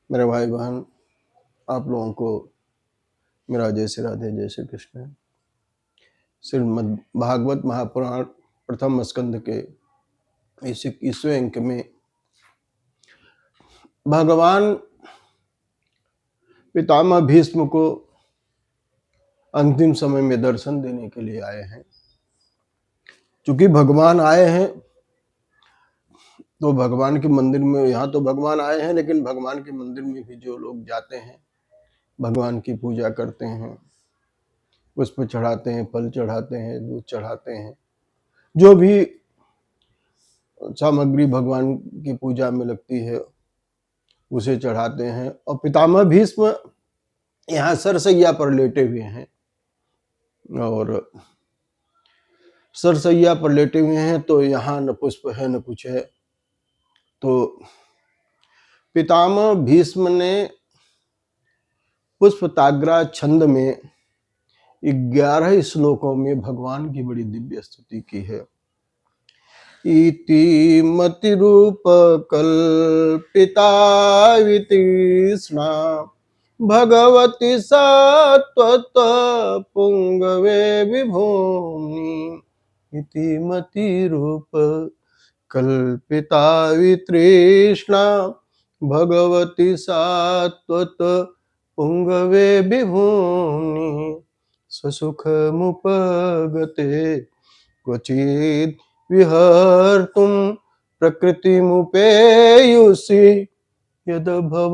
मेरे भाई बहन, आप लोगों को मेरा जय श्री राधे, जय श्री कृष्ण। श्रीमद् भागवत महापुराण प्रथम स्कंद के इस 21वें अंक में भगवान पितामह भीष्म को अंतिम समय में दर्शन देने के लिए आए हैं। चूंकि भगवान आए हैं तो भगवान के मंदिर में, यहाँ तो भगवान आए हैं लेकिन भगवान के मंदिर में भी जो लोग जाते हैं, भगवान की पूजा करते हैं, पुष्प चढ़ाते हैं, फल चढ़ाते हैं, दूध चढ़ाते हैं, जो भी सामग्री भगवान की पूजा में लगती है उसे चढ़ाते हैं। और पितामह भीष्म यहाँ सरसैया पर लेटे हुए हैं, और सरसैया पर लेटे हुए हैं तो यहाँ न पुष्प है न कुछ है। तो पितामह भीष्म ने पुष्पताग्रा छंद में 11 श्लोकों में भगवान की बड़ी दिव्य स्तुति की है। इति मतिरूप कल्पिता वितृष्णा भगवती सत्वत पुंगवे विभूमि। इति मतिरूप कल्पिता वितृष्णा भगवती सत्वत पुंगवे विभूमि। ससुखमुपगते क्वचित् विहर्तुं प्रकृतिमुपेयुषि यद्भव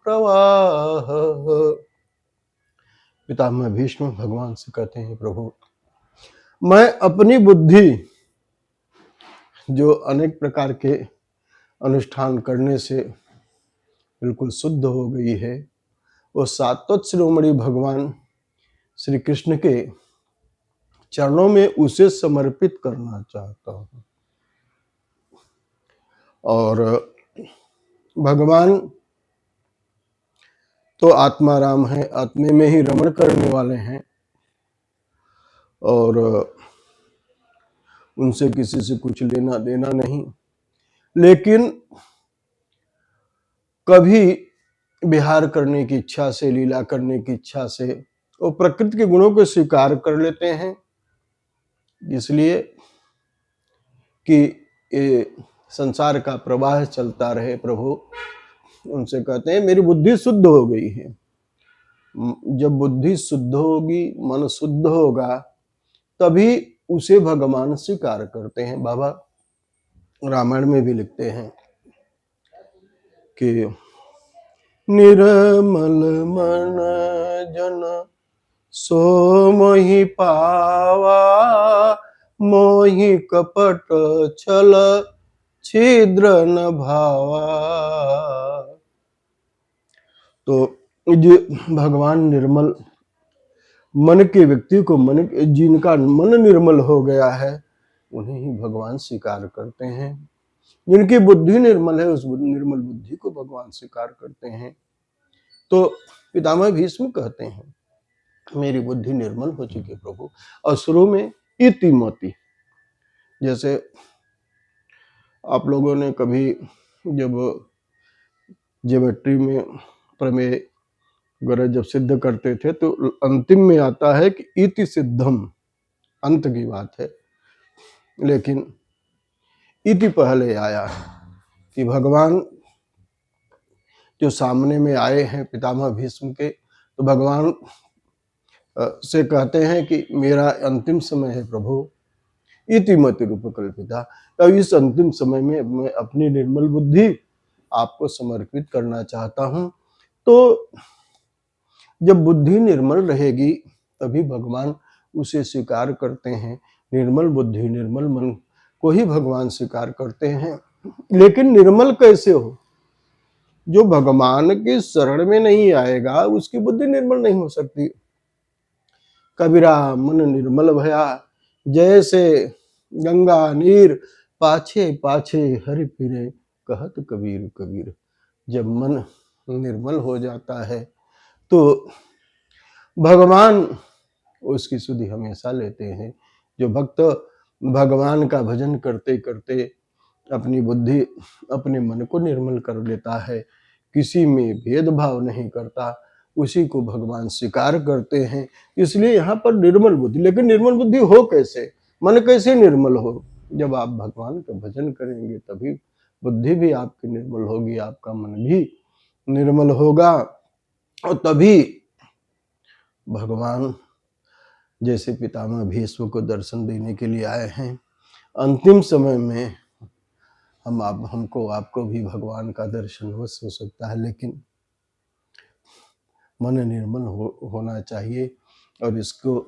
प्रवाह। पितामह भीष्म भगवान से कहते हैं, प्रभु मैं अपनी बुद्धि जो अनेक प्रकार के अनुष्ठान करने से बिल्कुल शुद्ध हो गई है, वो सात्वत शिरोमणि भगवान श्री कृष्ण के चरणों में उसे समर्पित करना चाहता हूँ। और भगवान तो आत्माराम है, आत्मे में ही रमण करने वाले हैं, और उनसे किसी से कुछ लेना देना नहीं। लेकिन कभी विहार करने की इच्छा से, लीला करने की इच्छा से वो प्रकृति के गुणों को स्वीकार कर लेते हैं, इसलिए कि ये संसार का प्रवाह चलता रहे। प्रभु उनसे कहते हैं मेरी बुद्धि शुद्ध हो गई है। जब बुद्धि शुद्ध होगी, मन शुद्ध होगा, तभी उसे भगवान स्वीकार करते हैं। बाबा रामायण में भी लिखते हैं कि निर्मल मन जन सो मोहि पावा, मोहि कपट छल छिद्र न भावा। तो जो भगवान निर्मल मन के व्यक्ति को, जिनका मन निर्मल हो गया है, उन्हें ही भगवान स्वीकार करते हैं। जिनकी बुद्धि निर्मल है, उस निर्मल बुद्धि को भगवान स्वीकार करते हैं। तो पितामह भीष्म कहते हैं मेरी बुद्धि निर्मल हो चुकी प्रभु। और शुरू में इति मति, जैसे आप लोगों ने कभी जब ज्योमेट्री में प्रमेय वगैरह जब सिद्ध करते थे तो अंतिम में आता है कि इति सिद्धम, अंत की बात है, लेकिन इति पहले आया है कि भगवान जो सामने में आए हैं पितामह भीष्म के, तो भगवान से कहते हैं कि मेरा अंतिम समय है प्रभु, इति मति रूप कल्पिता। अब इस अंतिम समय में मैं अपनी निर्मल बुद्धि आपको समर्पित करना चाहता हूं। तो जब बुद्धि निर्मल रहेगी तभी भगवान उसे स्वीकार करते हैं। निर्मल बुद्धि, निर्मल मन को ही भगवान स्वीकार करते हैं। लेकिन निर्मल कैसे हो? जो भगवान के शरण में नहीं आएगा उसकी बुद्धि निर्मल नहीं हो सकती। कबीरा मन निर्मल भया, जैसे गंगा नीर पाछे पाछे हरि फिरे, कहत कबीर कबीर। जब मन निर्मल हो जाता है तो भगवान उसकी सुधि हमेशा लेते हैं। जो भक्त भगवान का भजन करते करते अपनी बुद्धि, अपने मन को निर्मल कर लेता है, किसी में भेदभाव नहीं करता, उसी को भगवान स्वीकार करते हैं। इसलिए यहाँ पर निर्मल बुद्धि, लेकिन निर्मल बुद्धि हो कैसे, मन कैसे निर्मल हो? जब आप भगवान का भजन करेंगे तभी बुद्धि भी आपकी निर्मल होगी, आपका मन भी निर्मल होगा, और तभी भगवान जैसे पितामह भीष्म को दर्शन देने के लिए आए हैं, अंतिम समय में हमको आपको भी भगवान का दर्शन हो सकता है, लेकिन मन निर्मल होना चाहिए। और इसको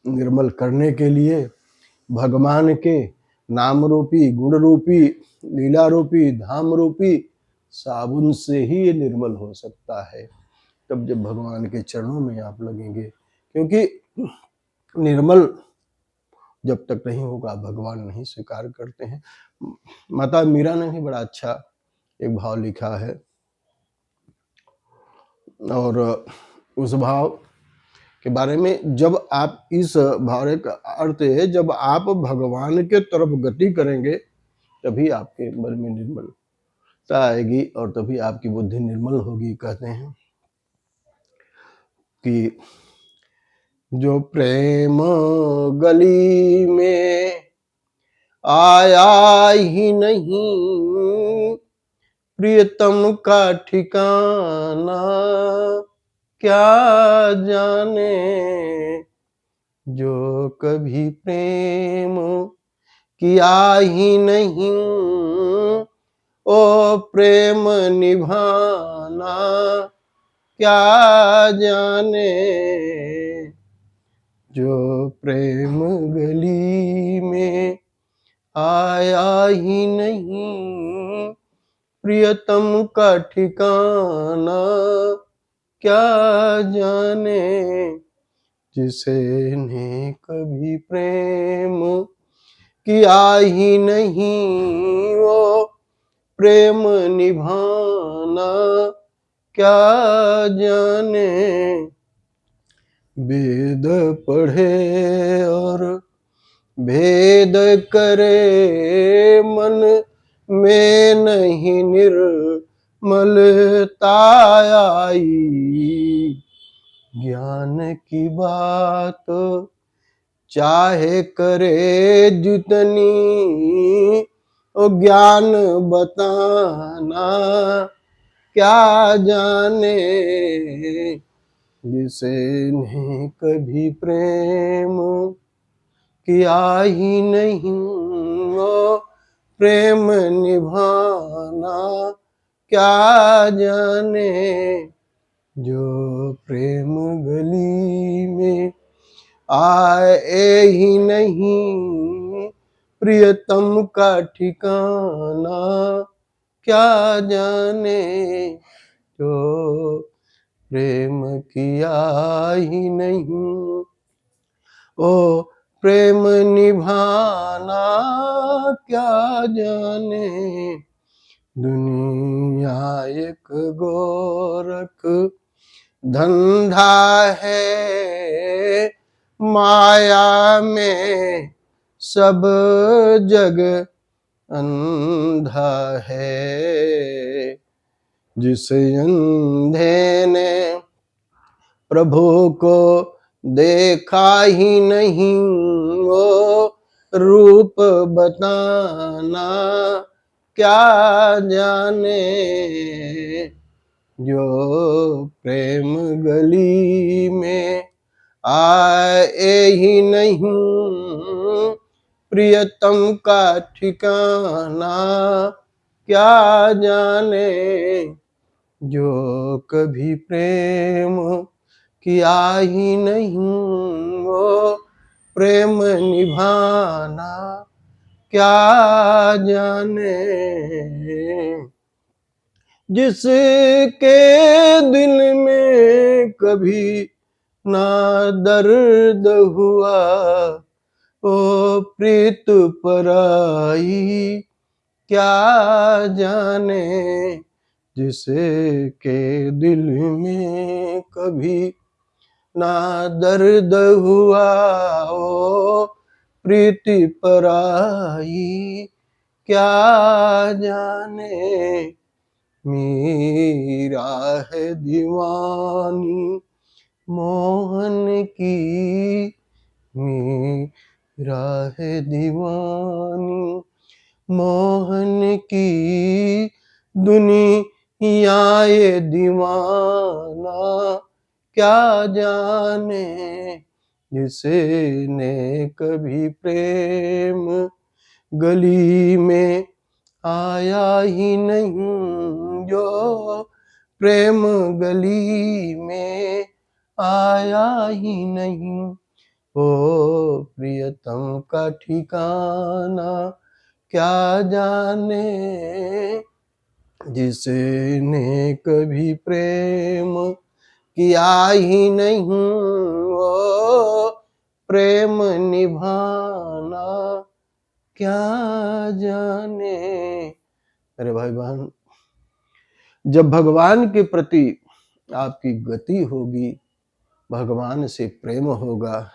निर्मल करने के लिए भगवान के नाम रूपी, गुण रूपी, लीला रूपी, धाम रूपी साबुन से ही ये निर्मल हो सकता है। तब जब भगवान के चरणों में आप लगेंगे, क्योंकि निर्मल जब तक नहीं होगा भगवान नहीं स्वीकार करते हैं। माता मीरा ने भी बड़ा अच्छा एक भाव लिखा है, और उस भाव के बारे में, जब आप इस भाव का अर्थ है, जब आप भगवान के तरफ गति करेंगे तभी आपके मन में निर्मलता आएगी और तभी आपकी बुद्धि निर्मल होगी। कहते हैं कि जो प्रेम गली में आया ही नहीं, प्रियतम का ठिकाना क्या जाने, जो कभी प्रेम किया ही नहीं, ओ प्रेम निभाना क्या जाने, जो प्रेम गली में आया ही नहीं, प्रियतम का ठिकाना क्या जाने, जिसे ने कभी प्रेम किया ही नहीं, वो प्रेम निभाना क्या जाने। वेद पढ़े और भेद करे, मन में नहीं निर्मलता आई, ज्ञान की बात चाहे करे जितनी, ओ ज्ञान बताना क्या जाने, जिसे ने कभी प्रेम किया ही नहीं, ओ प्रेम निभाना क्या जाने, जो प्रेम गली में आए ही नहीं, प्रियतम का ठिकाना क्या जाने, जो प्रेम किया ही नहीं, ओ प्रेम निभाना क्या जाने। दुनिया एक गोरख धंधा है, माया में सब जग अंधा है, जिस अंधे ने प्रभु को देखा ही नहीं, वो रूप बताना क्या जाने, जो प्रेम गली में आए ही नहीं, प्रियतम का ठिकाना क्या जाने, जो कभी प्रेम किया ही नहीं, वो प्रेम निभाना क्या जाने, जिसके दिल में कभी ना दर्द हुआ, ओ प्रीत पराई क्या जाने, जिसे के दिल में कभी ना दर्द हुआ, ओ प्रीति पराई क्या जाने, मीरा है दीवानी मोहन की, मीरा है दीवानी मोहन की, दुनिया ये दीवाना क्या जाने, जिसने कभी प्रेम गली में आया ही नहीं, जो प्रेम गली में आया ही नहीं, ओ प्रियतम का ठिकाना क्या जाने, जिसने कभी प्रेम किया ही नहीं, वो प्रेम निभाना क्या जाने। मेरे भाई बहन, जब भगवान के प्रति आपकी गति होगी, भगवान से प्रेम होगा,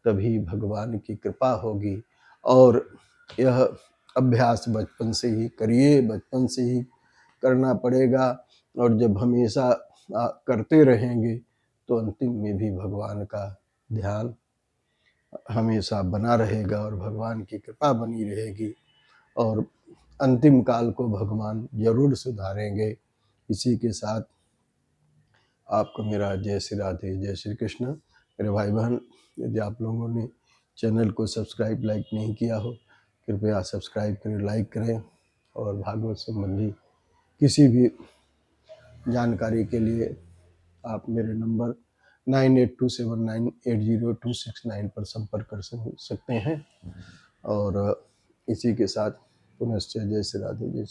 तभी भगवान की कृपा होगी। और यह अभ्यास बचपन से ही करिए, बचपन से ही करना पड़ेगा। और जब हमेशा करते रहेंगे तो अंतिम में भी भगवान का ध्यान हमेशा बना रहेगा और भगवान की कृपा बनी रहेगी और अंतिम काल को भगवान जरूर सुधारेंगे। इसी के साथ आपको मेरा जय श्री राधे, जय श्री कृष्ण। मेरे भाई बहन, यदि आप लोगों ने चैनल को सब्सक्राइब लाइक नहीं किया हो, कृपया सब्सक्राइब करें, लाइक करें। और भागवत संबंधी किसी भी जानकारी के लिए आप मेरे नंबर 9827980269 पर संपर्क कर सकते हैं। और इसी के साथ पुनश्च जय श्री राधे, जय श्री